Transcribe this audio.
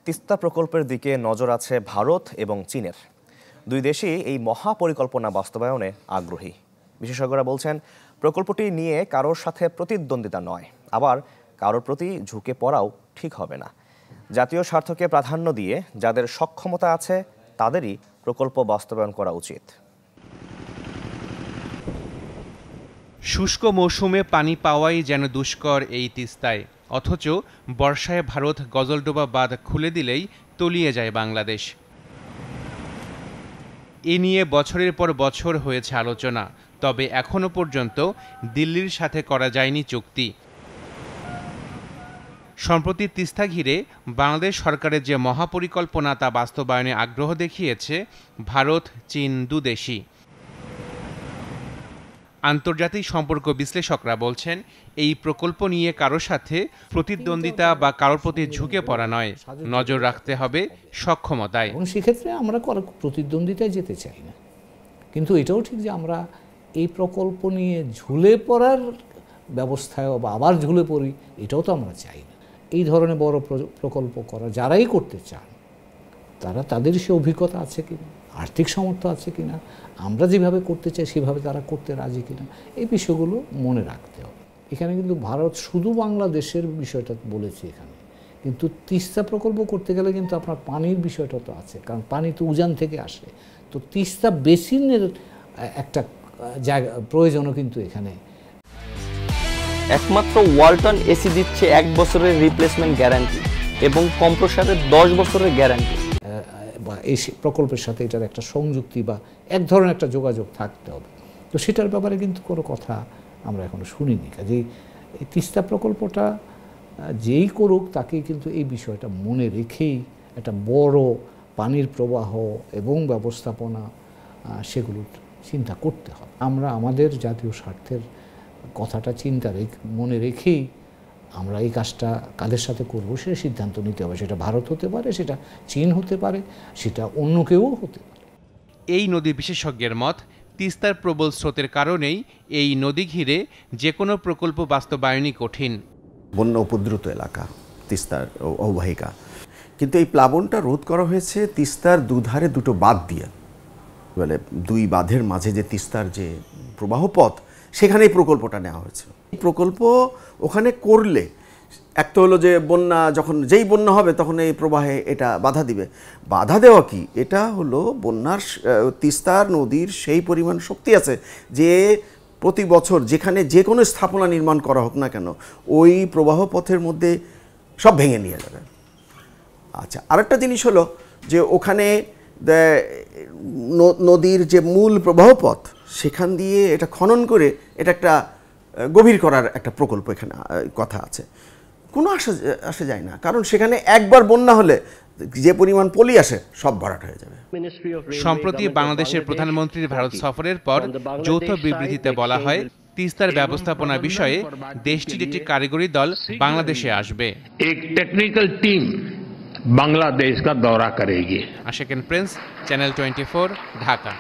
তিস্তা প্রকল্পের দিকে নজর আছে ভারত এবং চীনের। দুই দেশই এই মহাপরিকল্পনা বাস্তবায়নে আগ্রহী। বিশেষজ্ঞরা বলছেন, প্রকল্পটি নিয়ে কারোর সাথে প্রতিদ্বন্দ্বিতা নয়, আবার কারোর প্রতি ঝুঁকে পড়াও ঠিক হবে না। জাতীয় স্বার্থকে প্রাধান্য দিয়ে যাদের সক্ষমতা আছে তাদেরই প্রকল্প বাস্তবায়ন করা উচিত। শুষ্ক মৌসুমে পানি পাওয়াই যেন দুষ্কর এই তিস্তায়, অথচ বর্ষায় ভারত গজলডোবা বাঁধ খুলে দিলেই তলিয়ে যায় বাংলাদেশ। এ নিয়ে বছরের পর বছর হয়েছে আলোচনা, তবে এখনো পর্যন্ত দিল্লির সাথে করা যায়নি চুক্তি। সম্প্রতি তিস্তা ঘিরে বাংলাদেশ সরকারের যে মহাপরিকল্পনা তা বাস্তবায়নে আগ্রহ দেখিয়েছে ভারত চীন দুদেশই। আন্তর্জাতিক সম্পর্ক বিশ্লেষকরা বলছেন, এই প্রকল্প নিয়ে কারোর সাথে প্রতিদ্বন্দ্বিতা বা কারোর প্রতি ঝুঁকে পড়া নয়, নজর রাখতে হবে সক্ষমতায়। সেক্ষেত্রে আমরা প্রতিদ্বন্দ্বিতায় যেতে চাই না, কিন্তু এটাও ঠিক যে আমরা এই প্রকল্প নিয়ে ঝুলে পড়ার ব্যবস্থায় বা আবার ঝুলে পড়ি, এটাও তো আমরা চাই না। এই ধরনের বড় প্রকল্প করা যারাই করতে চান তাদের সে অভিজ্ঞতা আছে কিনা, আর্থিক সামর্থ্য আছে কিনা, আমরা যেভাবে করতে চাই সেভাবে তারা করতে রাজি কিনা, এই বিষয়গুলো মনে রাখতে হবে। এখানে কিন্তু ভারত শুধু বাংলাদেশের বিষয়টা বলেছে এখানে, কিন্তু তিস্তা প্রকল্প করতে গেলে কিন্তু আপনার পানির বিষয়টা তো আছে, কারণ পানি তো উজান থেকে আসে। তো তিস্তা বেসিনের একটা জায়গা প্রয়োজনও কিন্তু এখানে। একমাত্র ওয়ালটন এসি দিচ্ছে 1 বছরের রিপ্লেসমেন্ট গ্যারান্টি এবং কম্প্রেসারের 10 বছরের গ্যারান্টি। বা এই প্রকল্পের সাথে এটার একটা সংযুক্তি বা এক ধরনের একটা যোগাযোগ থাকতে হবে। তো সেটার ব্যাপারে কিন্তু কোনো কথা আমরা এখনো শুনিনি। কাজেই এই তিস্তা প্রকল্পটা যেই করুক তাকেই কিন্তু এই বিষয়টা মনে রেখেই একটা বড় পানির প্রবাহ এবং ব্যবস্থাপনা সেগুলো চিন্তা করতে হবে। আমরা আমাদের জাতীয় স্বার্থের কথাটা মনে রেখেই আমরা এই কাজটা কাদের সাথে করবো সেটা সিদ্ধান্ত নিতে হবে। সেটা ভারত হতে পারে, সেটা চীন হতে পারে, সেটা অন্য কেউ হতে পারে। এই নদী বিশেষজ্ঞের মত, তিস্তার প্রবল স্রোতের কারণেই এই নদী ঘিরে যে কোনো প্রকল্প বাস্তবায়নই কঠিন। বন্যা উপদ্রুত এলাকা তিস্তার অববাহিকা, কিন্তু এই প্লাবনটা রোধ করা হয়েছে তিস্তার দুধারে দুটো বাঁধ দিয়ে। বলে দুই বাঁধের মাঝে যে তিস্তার যে প্রবাহ পথ, সেখানে এই প্রকল্পটা নেওয়া হয়েছে। এই প্রকল্প ওখানে করলে একটা হলো যে যেই বন্যা হবে তখন এই প্রবাহে এটা বাধা দিবে। বাধা দেওয়া কি, এটা হলো বন্যার তিস্তার নদীর সেই পরিমাণ শক্তি আছে যে প্রতি বছর যেখানে যে কোনো স্থাপনা নির্মাণ করা হোক না কেন ওই প্রবাহ পথের মধ্যে সব ভেঙে নিয়ে যাবে। আচ্ছা, আরেকটা জিনিস হলো যে ওখানে নদীর যে মূল প্রবাহ পথ সেখান দিয়ে এটা খনন করে এটা একটা গভীর করার একটা প্রকল্প এখানে কথা আছে। কোনো আসে যায় না, কারণ সেখানে একবার বন্যা হলে যে পরিমাণ পলি আসে সব ভরাট হয়ে যাবে। সম্প্রতি বাংলাদেশের প্রধানমন্ত্রীর ভারত সফরের পর যৌথ বিবৃতিতে বলা হয়, তিস্তার ব্যবস্থাপনা বিষয়ে দেশটির একটি কারিগরি দল বাংলাদেশে আসবে। এক টেকনিক্যাল টিম বাংলাদেশ का दौरा करेगी। আশিকুন প্রিন্স, চ্যানেল 24, ঢাকা।